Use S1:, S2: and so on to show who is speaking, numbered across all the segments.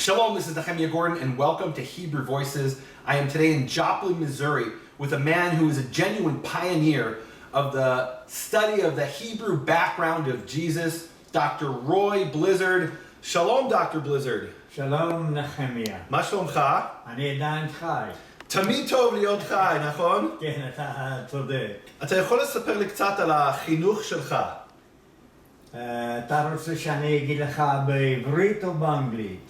S1: Shalom, this is Nehemia Gordon, and welcome to Hebrew Voices. I am today in Joplin, Missouri, with a man who is a genuine pioneer of the study of the Hebrew background of Jesus, Dr. Roy Blizzard. Shalom, Dr. Blizzard.
S2: שלום נחמיה.
S1: מה שלומך?
S2: אני עדיין חי.
S1: תמיד טוב להיות חי, נכון?
S2: כן, אתה צודק.
S1: אתה יכול לספר לי קצת על החינוך שלך?
S2: אתה רוצה שאני אגיד לך בעברית או באנגלית?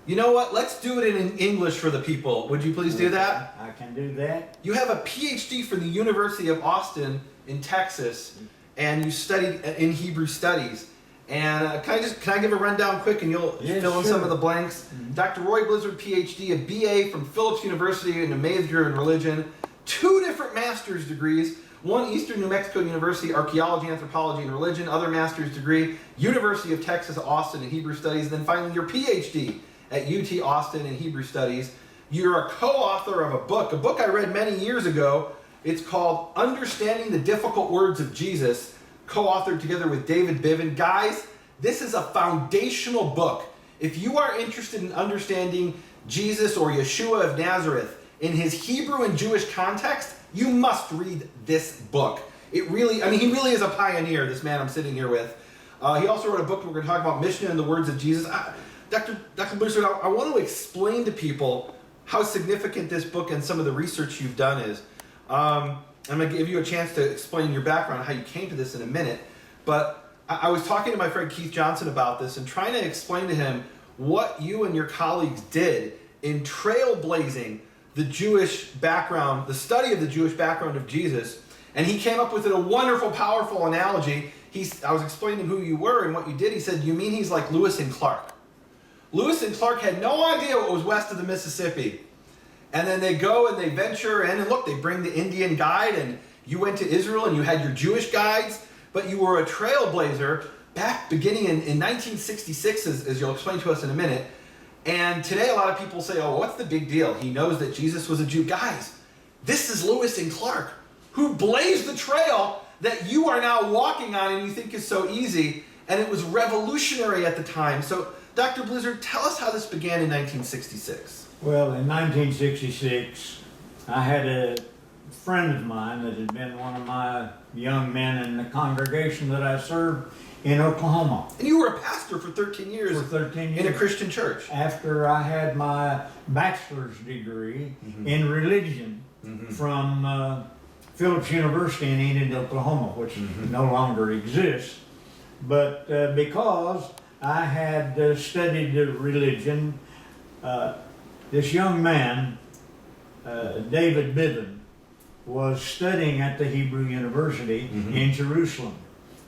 S1: You know what? Let's do it in English for the people. Would you please do that?
S2: I can do that.
S1: You have a PhD from the University of Austin in Texas, and you studied in Hebrew studies. And can I give a rundown quick, and you'll fill in some of the blanks?
S2: Mm-hmm.
S1: Dr. Roy Blizzard, PhD, a BA from Phillips University, and a major in religion, 2 different master's degrees, one Eastern New Mexico University, archaeology, anthropology, and religion, other master's degree, University of Texas, Austin in Hebrew studies, and then finally your PhD at UT Austin in Hebrew studies. You're a co-author of a book I read many years ago. It's called Understanding the Difficult Words of Jesus, co-authored together with David Biven. Guys, this is a foundational book. If you are interested in understanding Jesus or Yeshua of Nazareth in his Hebrew and Jewish context, you must read this book. He really is a pioneer, this man I'm sitting here with. He also wrote a book we're going to talk about, Mishnah and the Words of Jesus. Dr. Blizzard, I want to explain to people how significant this book and some of the research you've done is. I'm going to give you a chance to explain your background, how you came to this in a minute. But I was talking to my friend Keith Johnson about this and trying to explain to him what you and your colleagues did in trailblazing the Jewish background, the study of the Jewish background of Jesus. And he came up with a wonderful, powerful analogy. I was explaining who you were and what you did. He said, you mean he's like Lewis and Clark? Lewis and Clark had no idea what was west of the Mississippi. And then they go and they venture in, and look, they bring the Indian guide, and you went to Israel and you had your Jewish guides, but you were a trailblazer back beginning in 1966, as you'll explain to us in a minute. And today a lot of people say, oh, what's the big deal? He knows that Jesus was a Jew. Guys, this is Lewis and Clark, who blazed the trail that you are now walking on and you think is so easy, and it was revolutionary at the time. So, Dr. Blizzard, tell us how this began in 1966.
S2: Well, in 1966, I had a friend of mine that had been one of my young men in the congregation that I served in Oklahoma.
S1: And you were a pastor for 13 years.
S2: For 13 years.
S1: In a Christian church.
S2: After I had my bachelor's degree in religion from Phillips University in Enid, Oklahoma, which no longer exists. But because I had studied religion, this young man, David Biven, was studying at the Hebrew University in Jerusalem.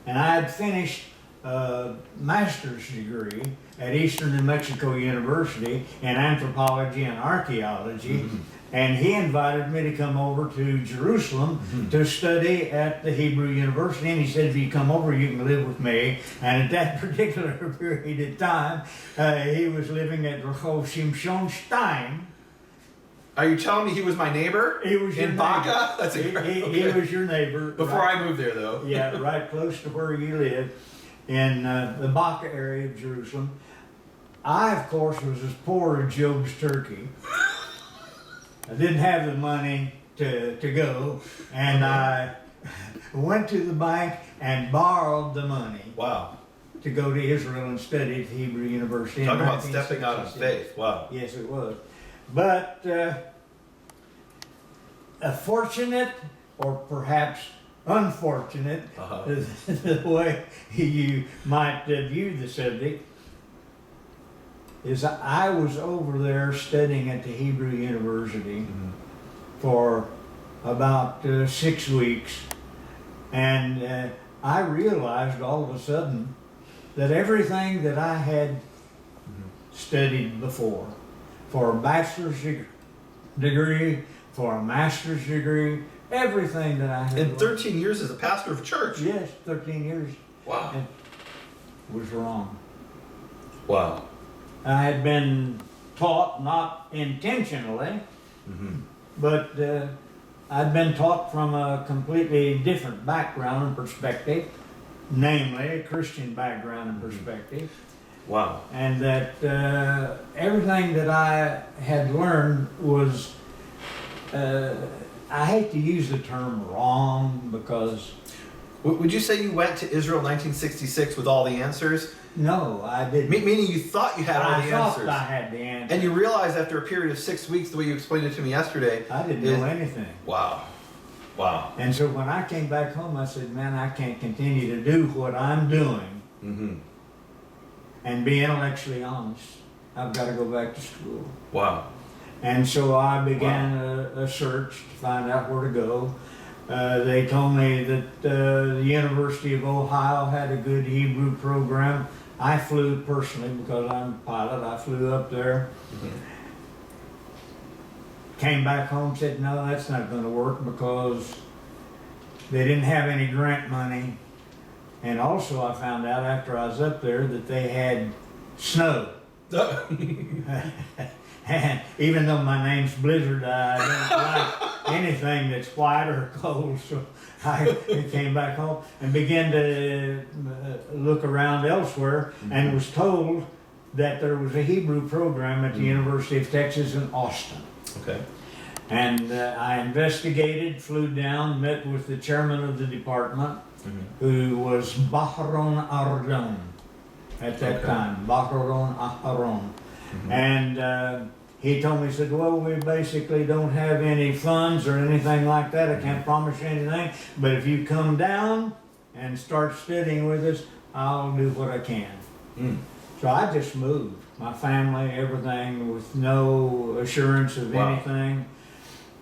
S2: And I had finished a master's degree at Eastern New Mexico University in anthropology and archaeology. And he invited me to come over to Jerusalem to study at the Hebrew University. And he said, if you come over, you can live with me. And at that particular period of time, he was living at Rehov Shimshon Stein.
S1: Are you telling me he was my neighbor?
S2: He was your
S1: in
S2: neighbor.
S1: Baca? That's incredible.
S2: He was your neighbor.
S1: Before
S2: right,
S1: I moved there, though.
S2: Yeah, right close to where you live in the Baca area of Jerusalem. I, of course, was as poor as Job's turkey. I didn't have the money to go, and I went to the bank and borrowed the money.
S1: Wow.
S2: To go to Israel and study at the Hebrew University.
S1: Talk about stepping out of faith. Wow.
S2: Yes, it was. But a fortunate, or perhaps unfortunate, the way you might view the subject, is I was over there studying at the Hebrew University for about 6 weeks, and I realized all of a sudden that everything that I had studied before, for a bachelor's degree, for a master's degree, everything that I had
S1: in 13 years as a pastor of a church.
S2: Yes, 13 years.
S1: Wow.
S2: Was wrong.
S1: Wow.
S2: I had been taught, not intentionally, but I'd been taught from a completely different background and perspective, namely a Christian background and perspective.
S1: Wow.
S2: And that everything that I had learned was, I hate to use the term wrong because...
S1: Would you say you went to Israel in 1966 with all the answers?
S2: No, I didn't.
S1: Meaning you thought you had all the answers.
S2: I thought I had the answers.
S1: And you realized after a period of 6 weeks, the way you explained it to me yesterday.
S2: I didn't know anything.
S1: Wow. Wow.
S2: And so when I came back home, I said, man, I can't continue to do what I'm doing and be intellectually honest. I've got to go back to school.
S1: Wow.
S2: And so I began a search to find out where to go. They told me that the University of Ohio had a good Hebrew program. I flew personally because I'm a pilot. I flew up there. Came back home, said, no, that's not going to work because they didn't have any grant money. And also I found out after I was up there that they had snow. And even though my name's Blizzard, I don't like anything that's white or cold, so I came back home and began to look around elsewhere and was told that there was a Hebrew program at the University of Texas in Austin.
S1: Okay.
S2: And I investigated, flew down, met with the chairman of the department, who was Bahron Ardon at that time, Bahron Aharon. And he told me, he said, well, we basically don't have any funds or anything like that. I can't promise you anything. But if you come down and start studying with us, I'll do what I can. So I just moved. My family, everything, with no assurance of anything.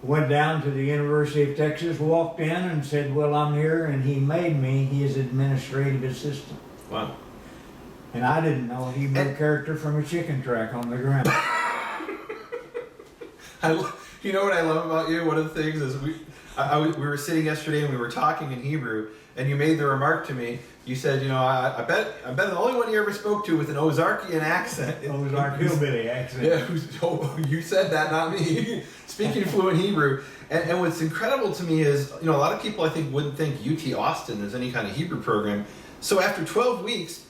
S2: Went down to the University of Texas, walked in and said, well, I'm here. And he made me his administrative assistant.
S1: Wow.
S2: And I didn't know a Hebrew character from a chicken track on the ground.
S1: You know what I love about you? One of the things is we were sitting yesterday and we were talking in Hebrew, and you made the remark to me. You said, you know, I bet the only one you ever spoke to with an Ozarkian accent.
S2: Ozark hillbilly accent.
S1: Yeah, you said that, not me. Speaking fluent Hebrew. And what's incredible to me is, you know, a lot of people I think wouldn't think UT Austin is any kind of Hebrew program. So after 12 weeks,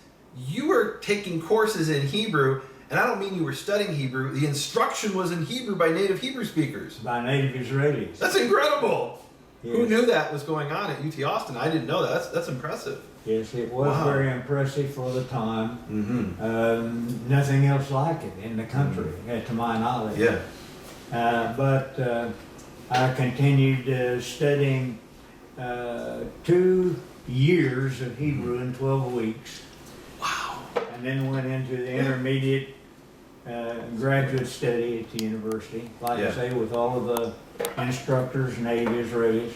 S1: you were taking courses in Hebrew. And I don't mean you were studying Hebrew. The instruction was in Hebrew by native Hebrew speakers.
S2: By native Israelis.
S1: That's incredible.
S2: Yes.
S1: Who knew that was going on at UT Austin? I didn't know that. That's impressive.
S2: Yes, it was very impressive for the time. Nothing else like it in the country, to my knowledge.
S1: Yeah.
S2: But I continued studying 2 years of Hebrew in 12 weeks.
S1: Wow.
S2: And then went into the intermediate graduate study at the university, like I say, with all of the instructors, native Israelis.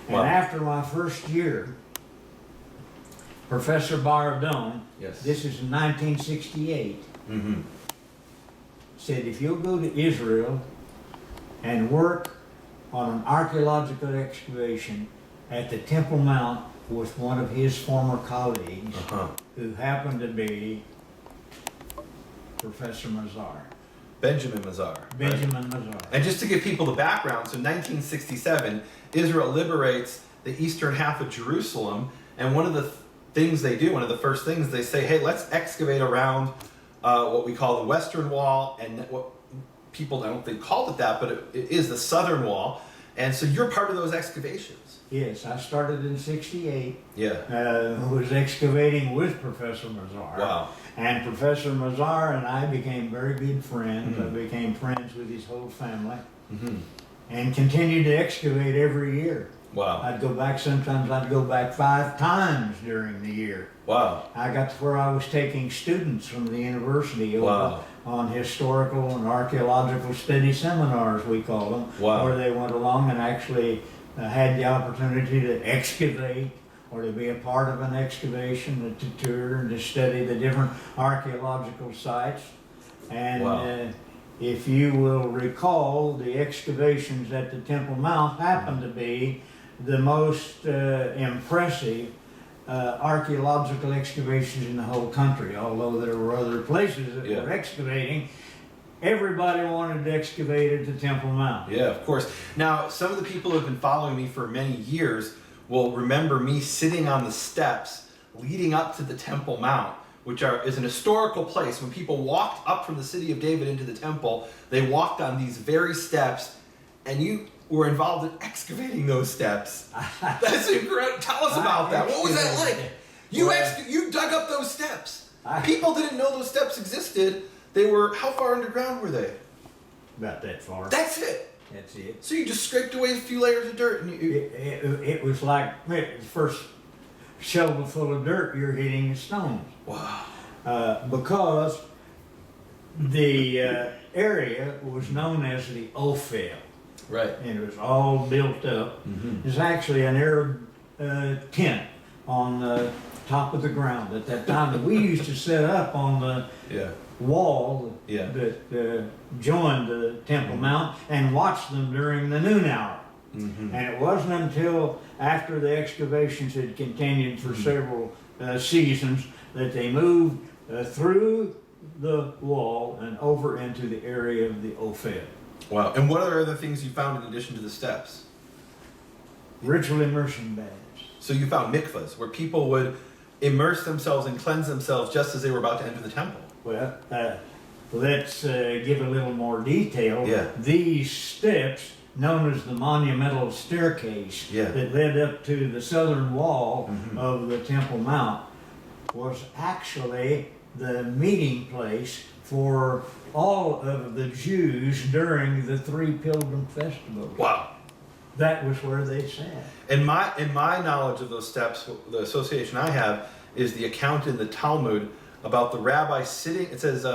S2: And after my first year, Professor Baradon, this is in 1968, said, if you'll go to Israel and work on an archaeological excavation at the Temple Mount with one of his former colleagues, who happened to be Professor Mazar.
S1: Benjamin Mazar.
S2: Benjamin Mazar.
S1: And just to give people the background, so 1967, Israel liberates the eastern half of Jerusalem, and one of the things they do, one of the first things they say, hey, let's excavate around what we call the Western Wall, and what people, I don't think called it that, but it is the Southern Wall. And so you're part of those excavations.
S2: Yes, I started in '68.
S1: Yeah.
S2: Was excavating with Professor Mazar.
S1: Wow.
S2: And Professor Mazar and I became very good friends. I became friends with his whole family. And continued to excavate every year.
S1: Wow.
S2: I'd go back, sometimes I'd go back 5 times during the year.
S1: Wow.
S2: I got to where I was taking students from the university over on historical and archaeological study seminars, we call them, where they went along and actually had the opportunity to excavate or to be a part of an excavation, to tour and to study the different archaeological sites. And if you will recall, the excavations at the Temple Mount happened to be the most impressive archaeological excavations in the whole country. Although there were other places that were excavating, everybody wanted to excavate at the Temple Mount.
S1: Yeah, of course. Now, some of the people who have been following me for many years will remember me sitting on the steps leading up to the Temple Mount which is an historical place. When people walked up from the city of David into the temple, they walked on these very steps, and you were involved in excavating those steps. That's incredible. Tell us about that. What was that like? You dug up those steps. People didn't know those steps existed. They were, how far underground were they?
S2: About that far.
S1: That's it.
S2: That's it.
S1: So you just scraped away a few layers of dirt, and
S2: It was like the first shovel full of dirt, you're hitting stones.
S1: wow.
S2: Because the area was known as the Ophel.
S1: Right.
S2: And it was all built up.
S1: Mm-hmm.
S2: There's actually an Arab tent on the top of the ground at that time that we used to set up on the
S1: Yeah.
S2: wall
S1: Yeah.
S2: that joined the Temple Mount and watch them during the noon hour.
S1: Mm-hmm.
S2: And it wasn't until after the excavations had continued for several seasons that they moved through the wall and over into the area of the Ophel.
S1: Wow. And what are other things you found in addition to the steps?
S2: Ritual immersion baths.
S1: So you found mikvahs where people would immerse themselves and cleanse themselves just as they were about to enter the temple.
S2: Well, let's give a little more detail.
S1: Yeah.
S2: These steps, known as the monumental staircase
S1: Yeah.
S2: that led up to the southern wall of the Temple Mount, was actually the meeting place for all of the Jews during the 3 pilgrim festivals.
S1: Wow.
S2: That was where they sat.
S1: In my knowledge of those steps, the association I have is the account in the Talmud about the rabbi sitting. It says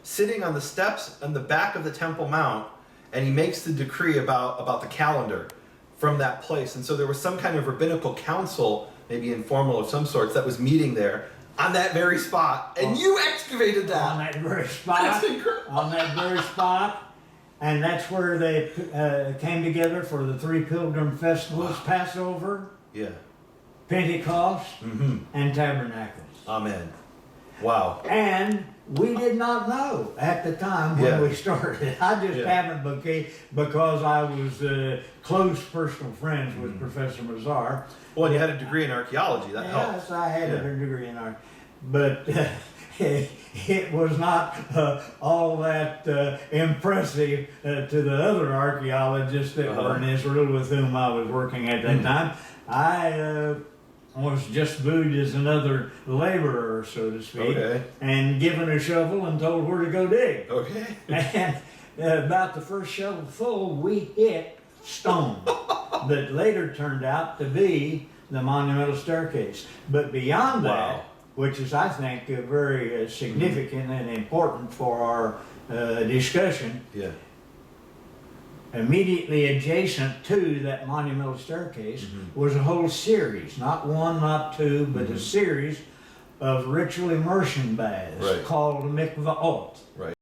S1: sitting on the steps on the back of the Temple Mount, and he makes the decree about the calendar from that place. And so there was some kind of rabbinical council, maybe informal of some sorts, that was meeting there on that very spot, and you excavated that.
S2: On that very spot.
S1: That's incredible.
S2: On that very spot. And that's where they came together for the 3 pilgrim festivals, Passover,
S1: Yeah.
S2: Pentecost,
S1: Mm-hmm.
S2: and Tabernacles.
S1: Amen. Wow.
S2: And we did not know at the time when
S1: Yeah.
S2: we started. I just
S1: Yeah.
S2: happened because I was close personal friends with Professor Mazar.
S1: Well, and you had a degree in archaeology. That helped.
S2: Yes, I had
S1: Yeah.
S2: a degree in art, but it was not all that impressive to the other archaeologists that were in Israel with whom I was working at that time. I was just viewed as another laborer, so to speak,
S1: Okay.
S2: and given a shovel and told where to go dig.
S1: Okay.
S2: And about the first shovel full, we hit stone that later turned out to be the monumental staircase. But beyond that,
S1: Wow.
S2: which is, I think, very significant and important for our discussion,
S1: Yeah.
S2: immediately adjacent to that monumental staircase was a whole series, not one, not two, but a series of ritual immersion baths
S1: Right.
S2: called mikvaot.
S1: Right.